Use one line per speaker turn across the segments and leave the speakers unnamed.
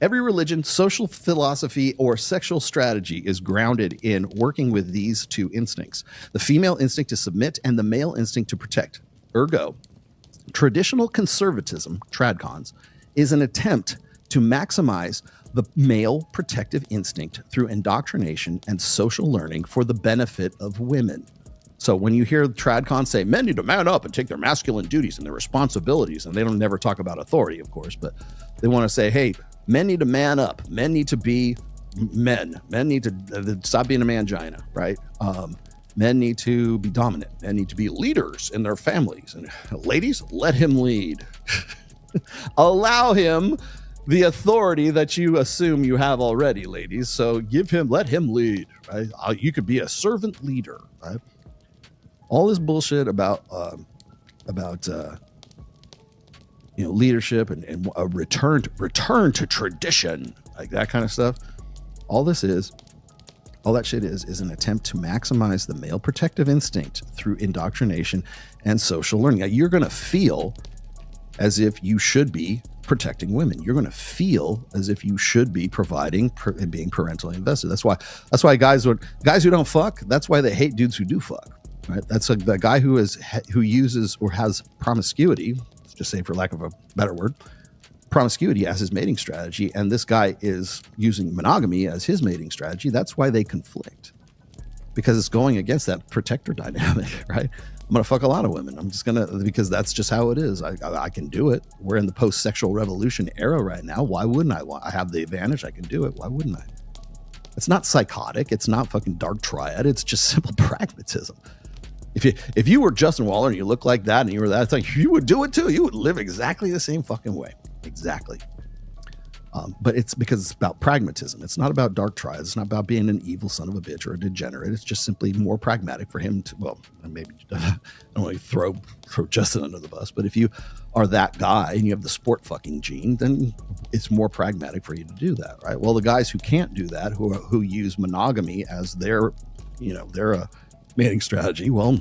Every religion, social philosophy, or sexual strategy is grounded in working with these two instincts: the female instinct to submit and the male instinct to protect. Ergo, traditional conservatism, tradcons, is an attempt to maximize the male protective instinct through indoctrination and social learning for the benefit of women. So when you hear tradcons say men need to man up and take their masculine duties and their responsibilities, and they don't never talk about authority, of course, but they want to say, hey, men need to man up. Men need to be men. Men need to stop being a mangina, right? Men need to be dominant. Men need to be leaders in their families. And ladies, let him lead. Allow him the authority that you assume you have already, ladies. So let him lead, right? You could be a servant leader, right? All this bullshit about leadership and a return to tradition, like that kind of stuff. All that shit is an attempt to maximize the male protective instinct through indoctrination and social learning. Now, you're going to feel as if you should be protecting women. You're going to feel as if you should be providing and being parentally invested. That's why guys who don't fuck, that's why they hate dudes who do fuck, right? That's the guy who uses or has promiscuity, let's just say for lack of a better word, promiscuity as his mating strategy, and this guy is using monogamy as his mating strategy. That's why they conflict, because it's going against that protector dynamic, right? I'm going to fuck a lot of women. Because that's just how it is. I can do it. We're in the post-sexual revolution era right now. Why wouldn't I? I have the advantage. I can do it. Why wouldn't I? It's not psychotic. It's not fucking dark triad. It's just simple pragmatism. If you were Justin Waller and you look like that and you were that thing, you would do it too. You would live exactly the same fucking way. Exactly. But it's because it's about pragmatism. It's not about dark triads. It's not about being an evil son of a bitch or a degenerate. It's just simply more pragmatic for him to, well, maybe I don't want to throw Justin under the bus, but if you are that guy and you have the sport fucking gene, then it's more pragmatic for you to do that, right? Well, the guys who can't do that, who use monogamy as their mating strategy, well,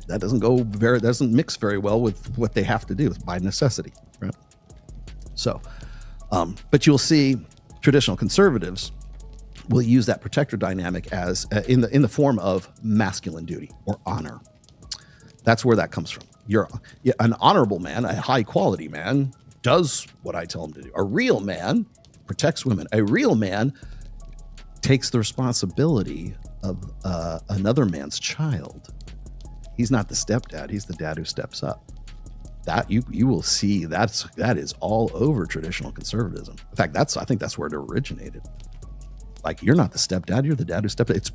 that doesn't mix very well with what they have to do by necessity, right? So, but you'll see traditional conservatives will use that protector dynamic as in the form of masculine duty or honor. That's where that comes from. You're an honorable man, a high quality man does what I tell him to do. A real man protects women. A real man takes the responsibility of another man's child. He's not the stepdad. He's the dad who steps up. That you will see that is all over traditional conservatism. In fact, I think that's where it originated. Like, you're not the stepdad, you're the dad who stepped up. It's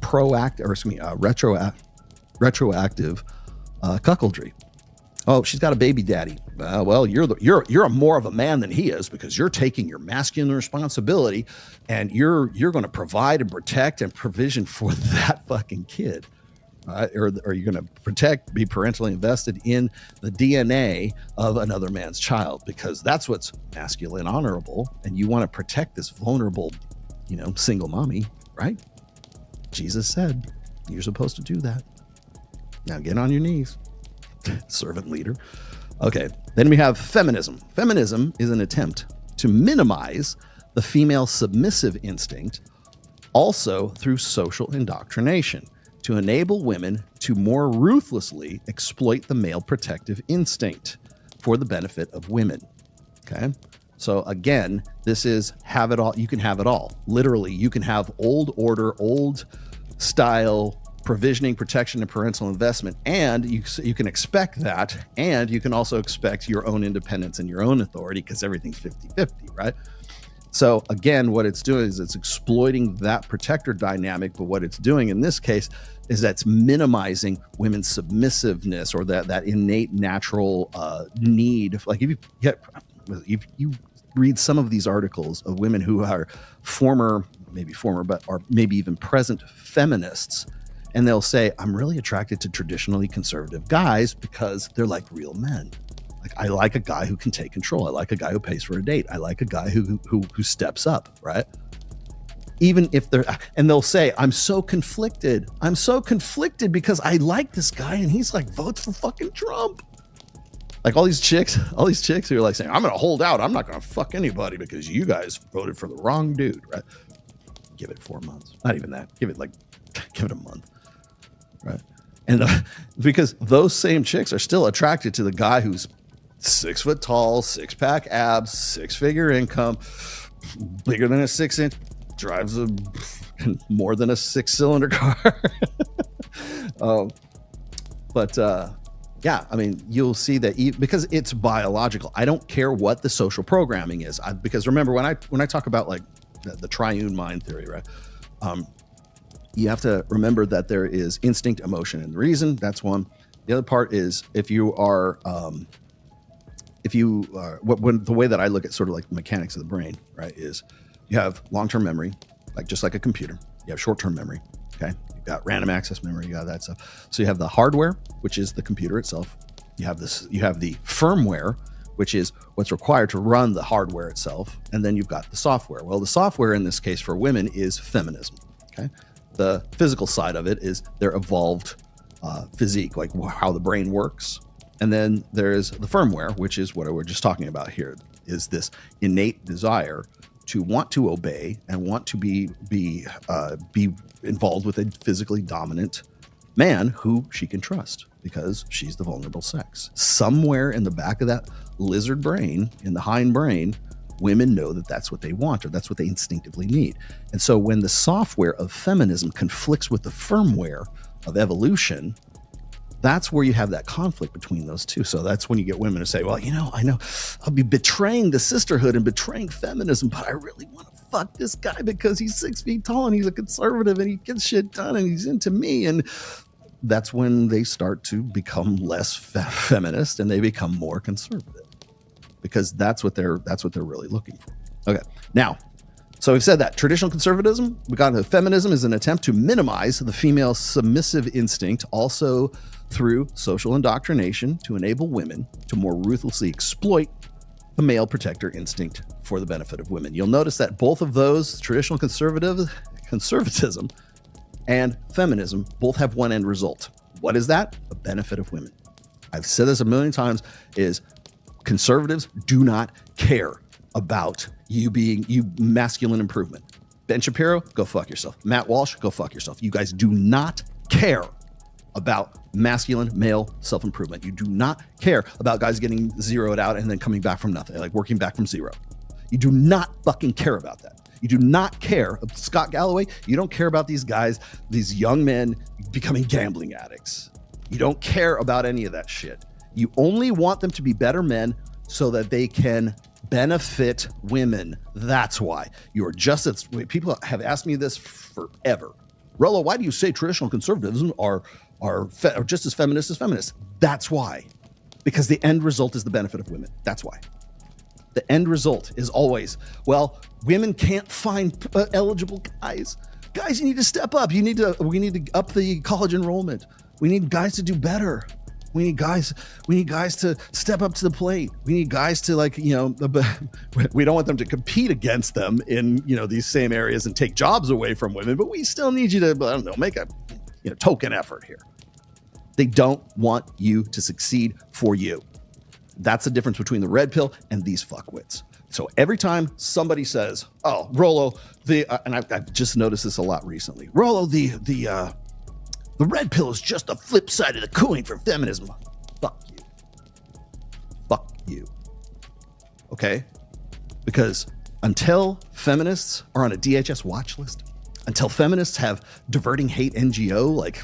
retroactive cuckoldry. Oh, she's got a baby daddy. Well, you're more of a man than he is, because you're taking your masculine responsibility and you're going to provide and protect and provision for that fucking kid. Or are you going to be parentally invested in the DNA of another man's child? Because that's what's masculine, honorable, and you want to protect this vulnerable, single mommy, right? Jesus said you're supposed to do that. Now get on your knees, servant leader. Okay, then we have feminism. Feminism is an attempt to minimize the female submissive instinct, also through social indoctrination, to enable women to more ruthlessly exploit the male protective instinct for the benefit of women. Okay. So again, this is have it all. You can have it all. Literally, you can have old order, old style provisioning, protection, and parental investment. And you can expect that. And you can also expect your own independence and your own authority, because everything's 50-50, right? So again, what it's doing is it's exploiting that protector dynamic, but what it's doing in this case is that's minimizing women's submissiveness, or that innate natural need. Like if you read some of these articles of women who are but are maybe even present feminists, and they'll say, I'm really attracted to traditionally conservative guys because they're like real men. Like, I like a guy who can take control. I like a guy who pays for a date. I like a guy who steps up, right? Even if they'll say, I'm so conflicted because I like this guy and he's like votes for fucking Trump. Like all these chicks who are like saying, I'm going to hold out. I'm not going to fuck anybody because you guys voted for the wrong dude, right? Give it 4 months. Not even that. Give it a month, right? And because those same chicks are still attracted to the guy who's 6 foot tall, 6-pack abs, 6-figure income, bigger than a 6-inch, drives more than a 6-cylinder car. Yeah, I mean, you'll see that because it's biological. I don't care what the social programming is, because remember when I talk about like the triune mind theory, right? You have to remember that there is instinct, emotion, and reason. That's one. The other part is if you are the way that I look at sort of like the mechanics of the brain, right, is you have long-term memory, like just like a computer. You have short-term memory. Okay, you've got random access memory, you got that stuff. So you have the hardware, which is the computer itself. You have the firmware, which is what's required to run the hardware itself, and then you've got the software. Well, the software in this case for women is feminism. Okay, the physical side of it is their evolved physique, like how the brain works, and then there is the firmware, which is what we're just talking about here. Is this innate desire to want to obey and want to be involved with a physically dominant man who she can trust because she's the vulnerable sex. Somewhere in the back of that lizard brain, in the hind brain, women know that that's what they want or that's what they instinctively need. And so when the software of feminism conflicts with the firmware of evolution, that's where you have that conflict between those two. So that's when you get women to say, well, I know I'll be betraying the sisterhood and betraying feminism, but I really want to fuck this guy because he's 6 feet tall and he's a conservative and he gets shit done and he's into me. And that's when they start to become less feminist and they become more conservative because that's what they're really looking for. Okay. Now, so we've said that traditional conservatism, we got into feminism is an attempt to minimize the female submissive instinct, also through social indoctrination to enable women to more ruthlessly exploit the male protector instinct for the benefit of women. You'll notice that both of those, traditional conservatism and feminism, both have one end result. What is that? The benefit of women. I've said this a million times, is conservatives do not care about you masculine improvement. Ben Shapiro, go fuck yourself. Matt Walsh, go fuck yourself. You guys do not care about masculine male self-improvement. You do not care about guys getting zeroed out and then coming back from nothing, like working back from zero. You do not fucking care about that. You do not care. Scott Galloway, you don't care about these guys, these young men becoming gambling addicts. You don't care about any of that shit. You only want them to be better men so that they can benefit women. That's why you're just as people have asked me this forever. Rollo, why do you say traditional conservatism are just as feminist as feminists? That's why, because the end result is the benefit of women. That's why. The end result is always, well, women can't find eligible guys. Guys, you need to step up. We need to up the college enrollment. We need guys to do better. We need guys to step up to the plate. We need guys to we don't want them to compete against them in, these same areas and take jobs away from women, but we still need you to, make a, token effort here. They don't want you to succeed for you. That's the difference between the red pill and these fuckwits. So every time somebody says, oh, Rollo, and I've just noticed this a lot recently, Rollo, the red pill is just the flip side of the coin for feminism. Fuck you. Fuck you. Okay? Because until feminists are on a DHS watch list, until feminists have diverting hate NGO, like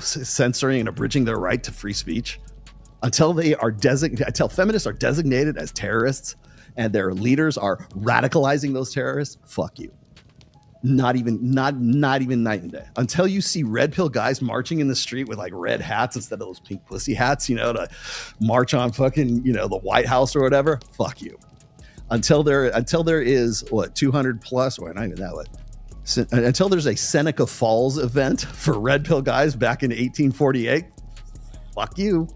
censoring and abridging their right to free speech, until feminists are designated as terrorists and their leaders are radicalizing those terrorists, fuck you. Not even night and day. Until you see red pill guys marching in the street with like red hats instead of those pink pussy hats, to march on fucking, the White House or whatever, fuck you. Until there is 200 plus, or not even that way. Until there's a Seneca Falls event for red pill guys back in 1848, fuck you.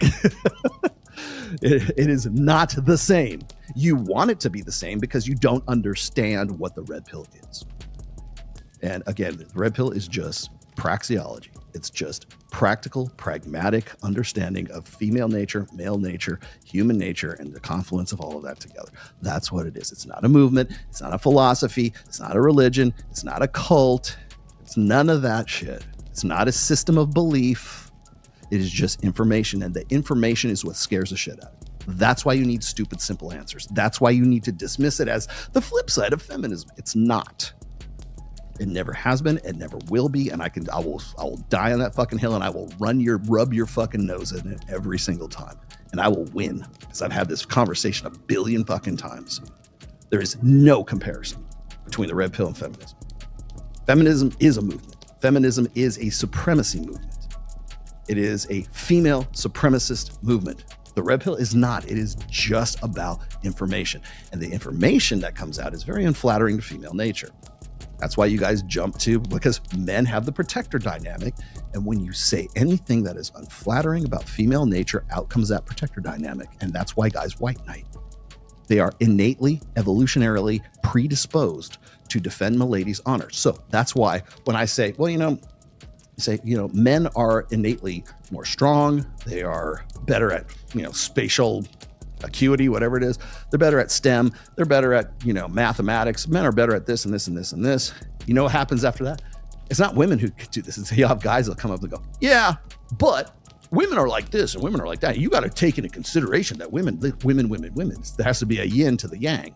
It is not the same. You want it to be the same because you don't understand what the red pill is. And again, the red pill is just praxeology. It's just practical, pragmatic understanding of female nature, male nature, human nature, and the confluence of all of that together. That's what it is. It's not a movement. It's not a philosophy. It's not a religion. It's not a cult. It's none of that shit. It's not a system of belief. It is just information, and the information is what scares the shit out of you. That's why you need stupid, simple answers. That's why you need to dismiss it as the flip side of feminism. It's not. It never has been. It never will be. And I will die on that fucking hill, and I will rub your fucking nose in it every single time. And I will win, because I've had this conversation a billion fucking times. There is no comparison between the red pill and feminism. Feminism is a movement. Feminism is a supremacy movement. It is a female supremacist movement. The red pill is not. It is just about information. And the information that comes out is very unflattering to female nature. That's why you guys jump to, because men have the protector dynamic. And when you say anything that is unflattering about female nature, out comes that protector dynamic. And that's why guys white knight. They are innately, evolutionarily predisposed to defend milady's honor. So that's why when I say, well, men are innately more strong. They are better at, spatial acuity, whatever it is. They're better at STEM. They're better at, mathematics. Men are better at this and this and this and this. You know what happens after that? It's not women who do this. It's you have guys that come up and go, yeah, but women are like this and women are like that. You got to take into consideration that women. There has to be a yin to the yang.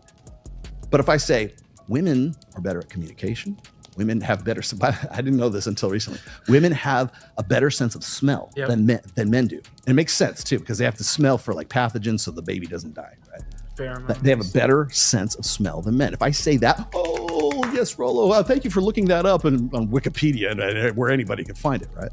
But if I say women are better at communication, women have better, I didn't know this until recently. Women have a better sense of smell than men do. And it makes sense too, because they have to smell for like pathogens so the baby doesn't die, right?
Pheromones.
They have a better sense of smell than men. If I say that, oh, yes, Rollo, thank you for looking that up on Wikipedia and where anybody can find it, right?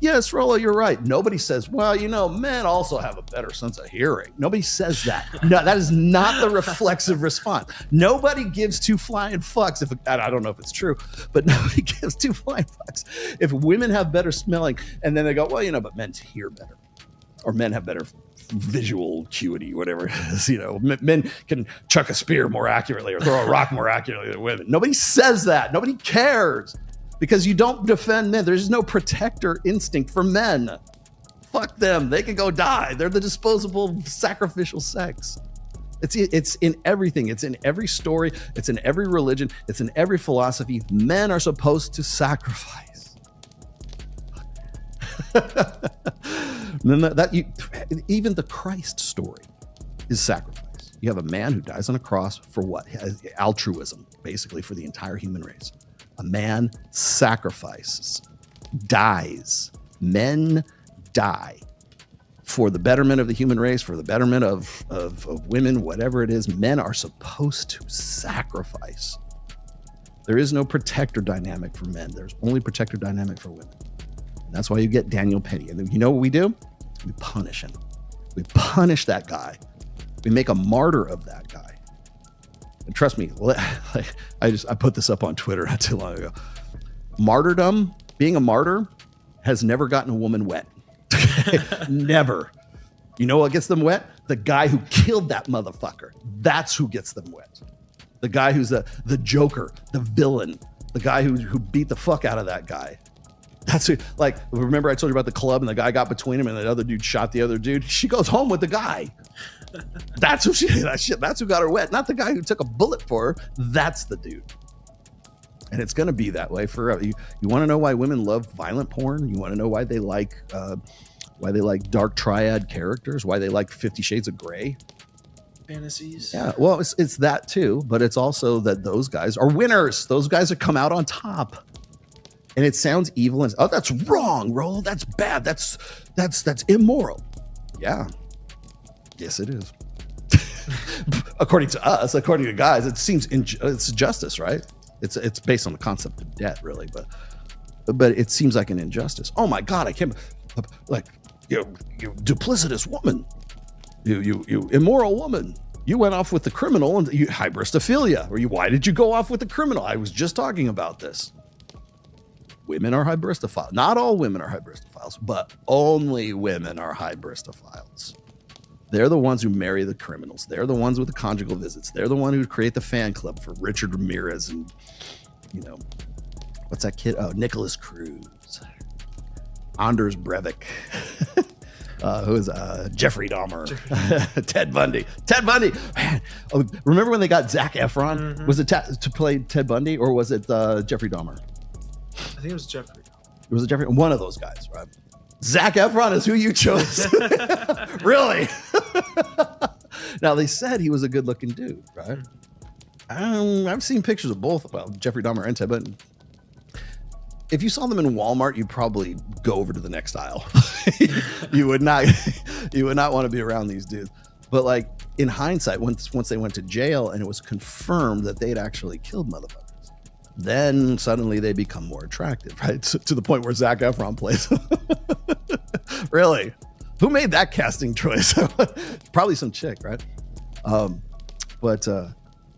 Yes, Rollo, you're right. Nobody says, well, men also have a better sense of hearing. Nobody says that. No, that is not the reflexive response. Nobody gives two flying fucks. I don't know if it's true, but nobody gives two flying fucks if women have better smelling, and then they go, well, but men hear better, or men have better visual acuity, whatever it is. Men can chuck a spear more accurately or throw a rock more accurately than women. Nobody says that. Nobody cares. Because you don't defend men. There's no protector instinct for men. Fuck them. They can go die. They're the disposable sacrificial sex. It's in everything. It's in every story. It's in every religion. It's in every philosophy. Men are supposed to sacrifice. Even the Christ story is sacrifice. You have a man who dies on a cross for what? Altruism, basically, for the entire human race. A man sacrifices, dies. Men die for the betterment of the human race, for the betterment of women, whatever it is. Men are supposed to sacrifice. There is no protector dynamic for men. There's only protector dynamic for women. And that's why you get Daniel Penny. And you know what we do? We punish him. We punish that guy. We make a martyr of that guy. And trust me, I put this up on Twitter not too long ago. Martyrdom, being a martyr, has never gotten a woman wet. Never. You know what gets them wet? The guy who killed that motherfucker. That's who gets them wet. The guy who's the Joker, the villain, the guy who beat the fuck out of that guy. That's who, remember I told you about the club and the guy got between him and the other dude shot the other dude? She goes home with the guy. That's who that's who got her wet. Not the guy who took a bullet for her. That's the dude. And it's going to be that way forever. You want to know why women love violent porn? You want to know why they like dark triad characters? Why they like 50 Shades of Grey?
Fantasies.
Yeah, well, it's that too, but it's also that those guys are winners. Those guys that come out on top. And it sounds evil and that's wrong, Rollo. That's bad. That's immoral. Yeah. Yes, it is. According to us, according to guys, it seems it's justice, right? It's based on the concept of debt, really, but it seems like an injustice. Oh my God, I can't you duplicitous woman, you immoral woman. You went off with the criminal and you hybristophilia. Why did you go off with the criminal? I was just talking about this. Women are hybristophiles. Not all women are hybristophiles, but only women are hybristophiles. They're the ones who marry the criminals. They're the ones with the conjugal visits. They're the one who create the fan club for Richard Ramirez and, what's that kid? Oh, Nicholas Cruz. Anders Breivik. Who is Jeffrey Dahmer, Ted Bundy. Man, remember when they got Zac Efron?
Mhm.
Was it to play Ted Bundy, or was it Jeffrey Dahmer?
I think it was Jeffrey.
It was Jeffrey, one of those guys, right? Zac Efron is who you chose. Really? Now, they said he was a good-looking dude, right? I've seen pictures of both, well, Jeffrey Dahmer and Ted Bundy. If you saw them in Walmart, you'd probably go over to the next aisle. you would not want to be around these dudes. But like in hindsight, once they went to jail and it was confirmed that they'd actually killed motherfuckers, then suddenly they become more attractive, right? To the point where Zac Efron plays. Really? Who made that casting choice? Probably some chick, right?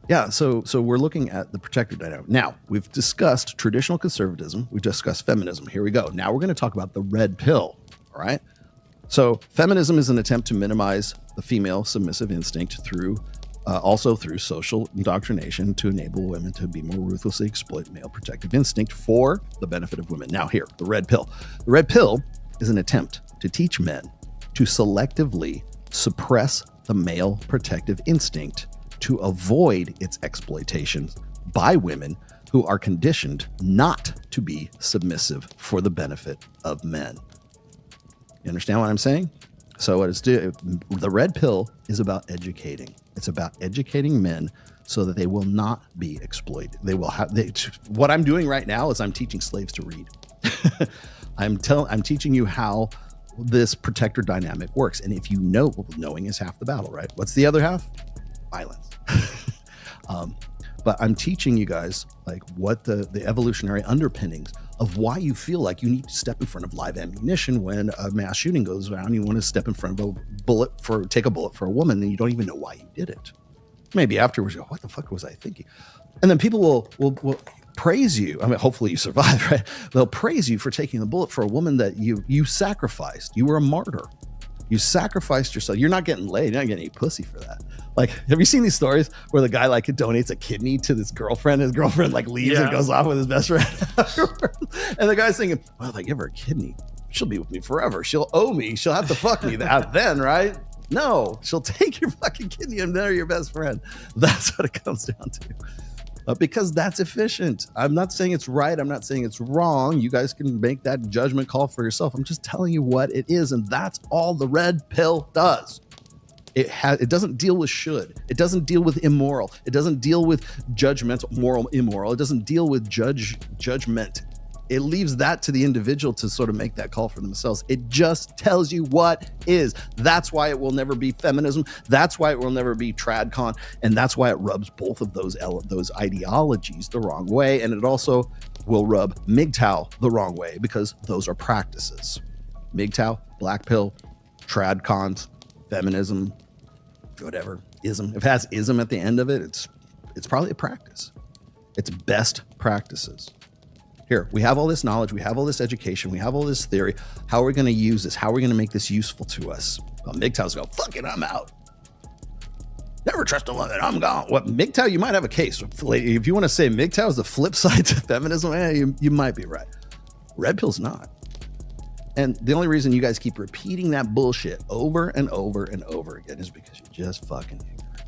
Yeah, so we're looking at the protector dynamic. Now, we've discussed traditional conservatism. We've discussed feminism. Here we go. Now we're going to talk about the red pill, all right? So feminism is an attempt to minimize the female submissive instinct through social indoctrination to enable women to be more ruthlessly exploit male protective instinct for the benefit of women. Now here, the red pill. The red pill is an attempt to teach men to selectively suppress the male protective instinct to avoid its exploitation by women who are conditioned not to be submissive for the benefit of men. You understand what I'm saying? So the red pill is about educating. It's about educating men so that they will not be exploited. What I'm doing right now is I'm teaching slaves to read. I'm teaching you how this protector dynamic works. And if you know, knowing is half the battle, right? What's the other half? Violence. But I'm teaching you guys like what the evolutionary underpinnings of why you feel like you need to step in front of live ammunition when a mass shooting goes around. You want to step in front of take a bullet for a woman, and you don't even know why you did it. Maybe afterwards, you go, what the fuck was I thinking? And then people will praise you. I mean, hopefully you survive, right? They'll praise you for taking the bullet for a woman that you sacrificed. You were a martyr. You sacrificed yourself. You're not getting laid. You're not getting any pussy for that. Like, have you seen these stories where the guy like donates a kidney to his girlfriend? His girlfriend like leaves and goes off with his best friend. And the guy's thinking, well, if I give her a kidney, she'll be with me forever. She'll owe me. She'll have to fuck me then, right? No, she'll take your fucking kidney and they're your best friend. That's what it comes down to. Because that's efficient. I'm not saying it's right. I'm not saying it's wrong. You guys can make that judgment call for yourself. I'm just telling you what it is. And that's all the red pill does. It doesn't deal with should. It doesn't deal with immoral. It doesn't deal with judgmental, moral, immoral. It doesn't deal with judgment. It leaves that to the individual to sort of make that call for themselves. It just tells you what is. That's why it will never be feminism. That's why it will never be tradcon. And that's why it rubs both of those ideologies the wrong way. And it also will rub MGTOW the wrong way because those are practices. MGTOW, black pill, tradcons, feminism, whatever, ism. If it has ism at the end of it, it's probably a practice. It's best practices. Here, we have all this knowledge, we have all this education, we have all this theory. How are we going to use this? How are we going to make this useful to us? Well, MGTOWs go, fuck it, I'm out. Never trust a woman, I'm gone. What, MGTOW, you might have a case. If you want to say MGTOW is the flip side to feminism, you might be right. Red pill's not. And the only reason you guys keep repeating that bullshit over and over and over again is because you're just fucking ignorant.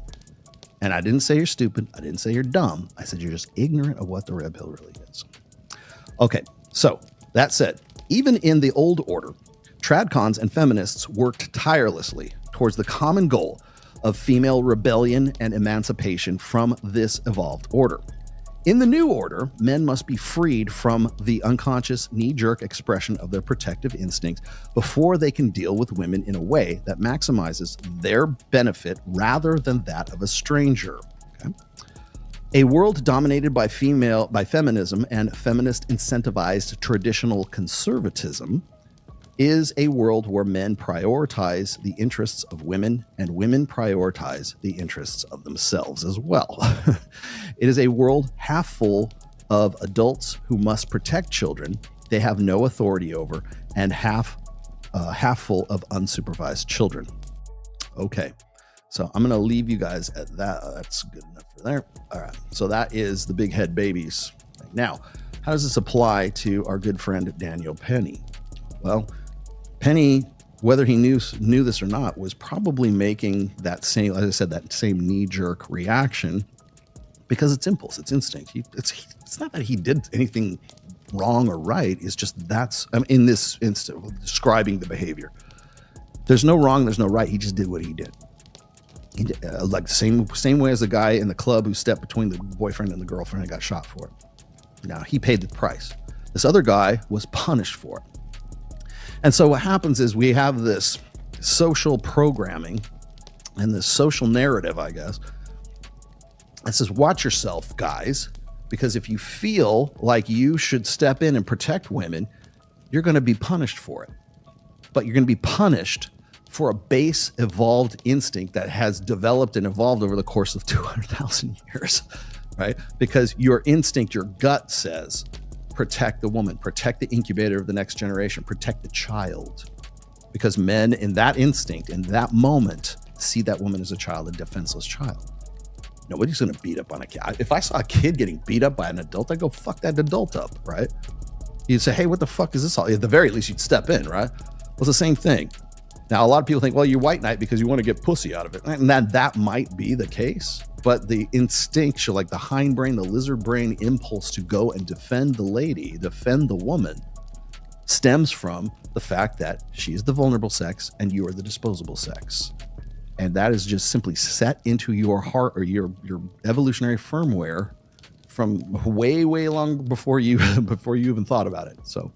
And I didn't say you're stupid. I didn't say you're dumb. I said you're just ignorant of what the red pill really is. Okay, so that said, even in the old order, tradcons and feminists worked tirelessly towards the common goal of female rebellion and emancipation from this evolved order. In the new order, men must be freed from the unconscious knee-jerk expression of their protective instincts before they can deal with women in a way that maximizes their benefit rather than that of a stranger. Okay? A world dominated by feminism and feminist incentivized traditional conservatism is a world where men prioritize the interests of women and women prioritize the interests of themselves as well. It is a world half full of adults who must protect children they have no authority over and half full of unsupervised children. Okay, so I'm going to leave you guys at that. That's good enough for there. All right, so that is the big head babies. Now, how does this apply to our good friend Daniel Penny? Well, Penny, whether he knew this or not, was probably making that same, as I said, that same knee-jerk reaction because it's impulse, it's instinct. It's not that he did anything wrong or right. It's just in this instant, describing the behavior. There's no wrong, there's no right. He just did what he did. Like the same way as the guy in the club who stepped between the boyfriend and the girlfriend and got shot for it. Now, he paid the price. This other guy was punished for it. And so what happens is we have this social programming and this social narrative, I guess, that says, watch yourself, guys, because if you feel like you should step in and protect women, you're going to be punished for it. But you're going to be punished for a base evolved instinct that has developed and evolved over the course of 200,000 years, right? Because your instinct, your gut says, protect the woman, protect the incubator of the next generation, protect the child. Because men in that instinct, in that moment, see that woman as a child, a defenseless child. Nobody's going to beat up on a kid. If I saw a kid getting beat up by an adult, I'd go fuck that adult up, right? You'd say, hey, what the fuck is this all? At the very least, you'd step in, right? Well, it's the same thing. Now, a lot of people think, well, you white knight because you want to get pussy out of it. And that might be the case. But the instinctual, like the hindbrain, the lizard brain impulse to go and defend the lady, defend the woman, stems from the fact that she's the vulnerable sex and you are the disposable sex. And that is just simply set into your heart or your evolutionary firmware from way, way long before you even thought about it. So